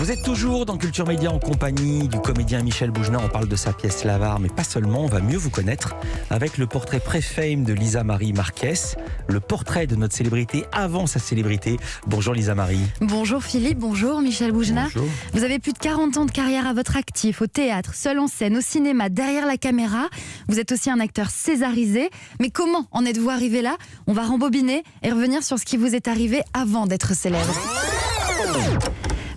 Vous êtes toujours dans Culture Média en compagnie du comédien Michel Bougenat. On parle de sa pièce L'Avare, mais pas seulement. On va mieux vous connaître avec le portrait pré-fame de Lisa Marie Marquez, le portrait de notre célébrité avant sa célébrité. Bonjour Lisa Marie. Bonjour Philippe, bonjour Michel Bougenat. Bonjour. Vous avez plus de 40 ans de carrière à votre actif, au théâtre, seul en scène, au cinéma, derrière la caméra. Vous êtes aussi un acteur césarisé. Mais comment en êtes-vous arrivé là? On va rembobiner et revenir sur ce qui vous est arrivé avant d'être célèbre.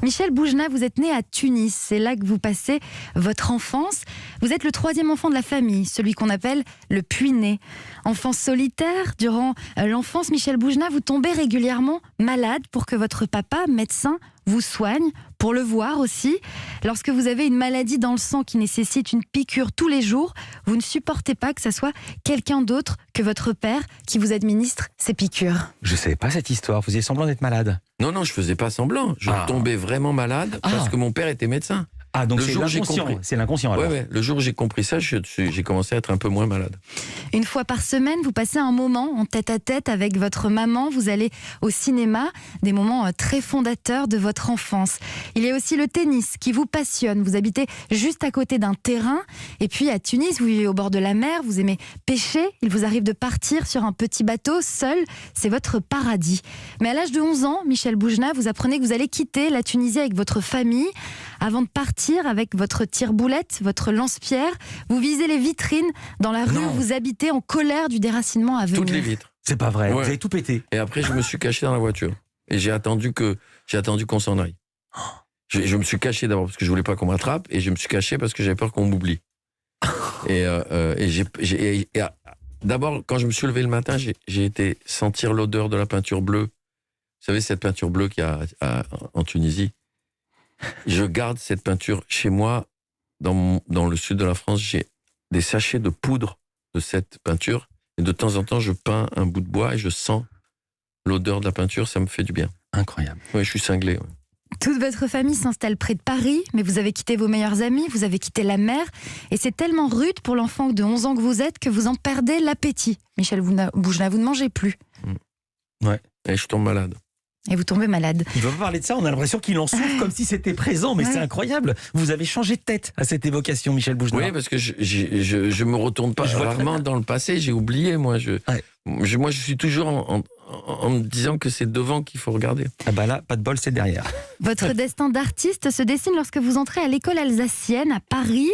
Michel Bougenat, vous êtes né à Tunis, c'est là que vous passez votre enfance. Vous êtes le 3e enfant de la famille, celui qu'on appelle le puîné. Enfant solitaire, durant l'enfance, Michel Bougenat, vous tombez régulièrement malade pour que votre papa, médecin, vous soigne, pour le voir aussi. Lorsque vous avez une maladie dans le sang qui nécessite une piqûre tous les jours, vous ne supportez pas que ce soit quelqu'un d'autre que votre père qui vous administre ces piqûres. Je ne savais pas cette histoire, vous faisiez semblant d'être malade. Non, je faisais pas semblant. Je tombais vraiment malade parce que mon père était médecin. Ah, donc Le c'est jour où j'ai l'inconscient, compris- c'est l'inconscient alors. Ouais. Le jour où j'ai compris ça, j'ai commencé à être un peu moins malade. Une fois par semaine, vous passez un moment en tête-à-tête avec votre maman. Vous allez au cinéma, des moments très fondateurs de votre enfance. Il y a aussi le tennis qui vous passionne. Vous habitez juste à côté d'un terrain. Et puis à Tunis, vous vivez au bord de la mer. Vous aimez pêcher. Il vous arrive de partir sur un petit bateau seul. C'est votre paradis. Mais à l'âge de 11 ans, Michel Bougenat, vous apprenez que vous allez quitter la Tunisie avec votre famille. Avant de partir avec votre tire-boulette, votre lance-pierre, vous visez les vitrines dans la rue Non. où vous habitez en colère du déracinement à venir. Toutes les vitres. C'est pas vrai, Ouais. vous avez tout pété. Et après, je me suis caché dans la voiture. Et j'ai attendu qu'on s'en aille. Je me suis caché d'abord parce que je voulais pas qu'on m'attrape, et je me suis caché parce que j'avais peur qu'on m'oublie. D'abord, quand je me suis levé le matin, j'ai été sentir l'odeur de la peinture bleue. Vous savez, cette peinture bleue qu'il y a en Tunisie. Je garde cette peinture chez moi, dans le sud de la France. J'ai des sachets de poudre de cette peinture. Et de temps en temps, je peins un bout de bois et je sens l'odeur de la peinture. Ça me fait du bien. Incroyable. Oui, je suis cinglé. Ouais. Toute votre famille s'installe près de Paris, mais vous avez quitté vos meilleurs amis, vous avez quitté la mer, et c'est tellement rude pour l'enfant de 11 ans que vous êtes que vous en perdez l'appétit. Michel Bougenat, vous ne mangez plus, Et je tombe malade. et vous tombez malade. Il ne va pas parler de ça, on a l'impression qu'il en souffre comme si c'était présent, mais Ouais. c'est incroyable. Vous avez changé de tête à cette évocation, Michel Bougenat. Oui, parce que je me retourne pas Je vois très rarement bien. dans le passé. J'ai oublié, moi. Ouais. Moi, je suis toujours en me disant que c'est devant qu'il faut regarder. Ah bah là, pas de bol, c'est derrière. Votre destin d'artiste se dessine lorsque vous entrez à l'école alsacienne à Paris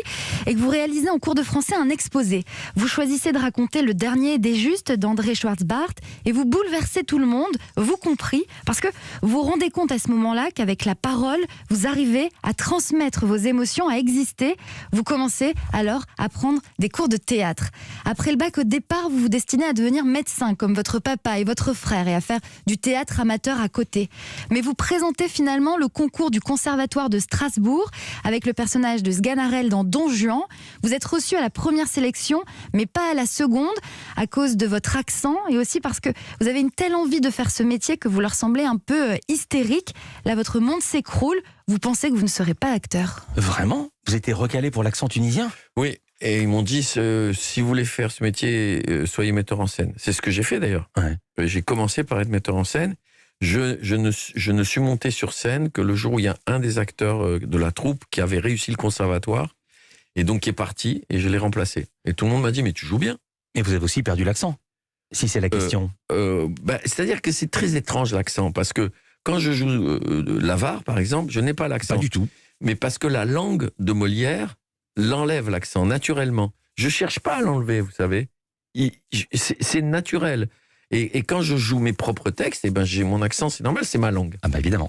et que vous réalisez en cours de français un exposé. Vous choisissez de raconter Le Dernier des Justes d'André Schwarzbart et vous bouleversez tout le monde, vous compris, parce que vous vous rendez compte à ce moment-là qu'avec la parole, vous arrivez à transmettre vos émotions, à exister. Vous commencez alors à prendre des cours de théâtre. Après le bac, au départ, vous vous destinez à devenir médecin comme votre papa et votre frère et à faire du théâtre amateur à côté. Mais vous présentez finalement le concours du Conservatoire de Strasbourg avec le personnage de Sganarelle dans Don Juan. Vous êtes reçu à la première sélection, mais pas à la seconde, à cause de votre accent et aussi parce que vous avez une telle envie de faire ce métier que vous leur semblez un peu hystérique. Là, votre monde s'écroule. Vous pensez que vous ne serez pas acteur. Vraiment? Vous étiez recalé pour l'accent tunisien? Oui, et ils m'ont dit, si vous voulez faire ce métier, soyez metteur en scène. C'est ce que j'ai fait d'ailleurs. Ouais. J'ai commencé par être metteur en scène. Je ne suis monté sur scène que le jour où il y a un des acteurs de la troupe qui avait réussi le conservatoire, et donc qui est parti, et je l'ai remplacé. Et tout le monde m'a dit, mais tu joues bien. Et vous avez aussi perdu l'accent, si c'est la question. C'est-à-dire que c'est très étrange l'accent, parce que quand je joue l'Avare, par exemple, je n'ai pas l'accent. Pas du tout. Mais parce que la langue de Molière l'enlève l'accent naturellement. Je cherche pas à l'enlever, vous savez. C'est naturel. Et quand je joue mes propres textes, j'ai mon accent, c'est normal, c'est ma langue. Ah bah évidemment.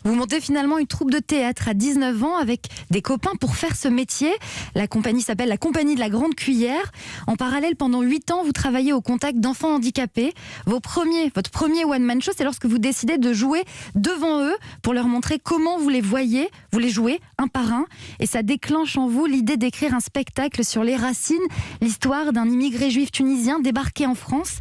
Vous montez finalement une troupe de théâtre à 19 ans avec des copains pour faire ce métier. La compagnie s'appelle la Compagnie de la Grande Cuillère. En parallèle, pendant 8 ans, vous travaillez au contact d'enfants handicapés. Votre premier one-man show, c'est lorsque vous décidez de jouer devant eux pour leur montrer comment vous les voyez. Vous les jouez un par un et ça déclenche en vous l'idée d'écrire un spectacle sur les racines, l'histoire d'un immigré juif tunisien débarqué en France.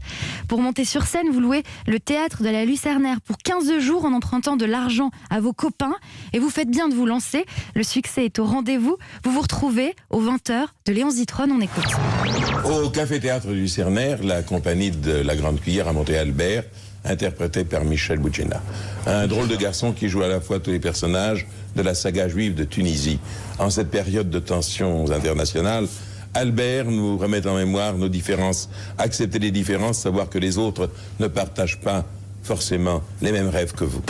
Pour monter sur scène, vous louez le théâtre de la Lucernaire pour 15 jours en empruntant de l'argent à vos copains et vous faites bien de vous lancer. Le succès est au rendez-vous. Vous vous retrouvez aux 20h de Léon Zitrone. On écoute. Au Café Théâtre du Lucernaire, la compagnie de la Grande Cuillère à Montréal-Albert interprété par Michel Boujna. Un drôle de garçon qui joue à la fois tous les personnages de la saga juive de Tunisie. En cette période de tensions internationales, Albert nous remet en mémoire nos différences. Accepter les différences, savoir que les autres ne partagent pas forcément les mêmes rêves que vous.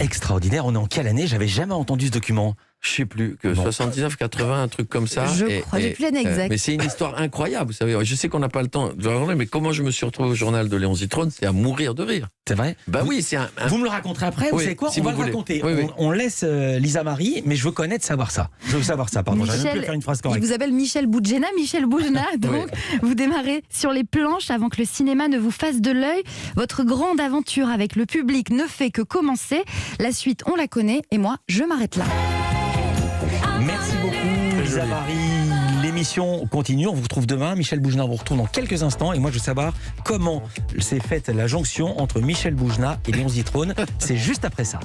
Extraordinaire, on est en quelle année? J'avais jamais entendu ce document. Je sais plus, que Bon. 79, 80, un truc comme ça. Je crois, j'ai plus l'année exacte. Mais c'est une histoire incroyable, vous savez. Je sais qu'on n'a pas le temps de le raconter, mais comment je me suis retrouvé au journal de Léon Zitrone, c'est à mourir de rire. C'est vrai? Bah oui, c'est un... Vous me le raconterez après, vous Oui, savez quoi? si On va vous le voulez. raconter. Oui, oui. On laisse Lisa Marie, mais je veux connaître, savoir ça. Je veux savoir ça, pardon. J'arrive plus à faire une phrase il correcte. vous appelle Michel Boujna. Michel Boujna, donc vous démarrez sur les planches avant que le cinéma ne vous fasse de l'œil. Votre grande aventure avec le public ne fait que commencer. La suite, on la connaît, et moi, je m'arrête là. Merci beaucoup, Lisa joli. Marie. L'émission continue. On vous retrouve demain. Michel Boujna vous retrouve dans quelques instants. Et moi, je veux savoir comment s'est faite la jonction entre Michel Boujna et Léon Zitrone. C'est juste après ça.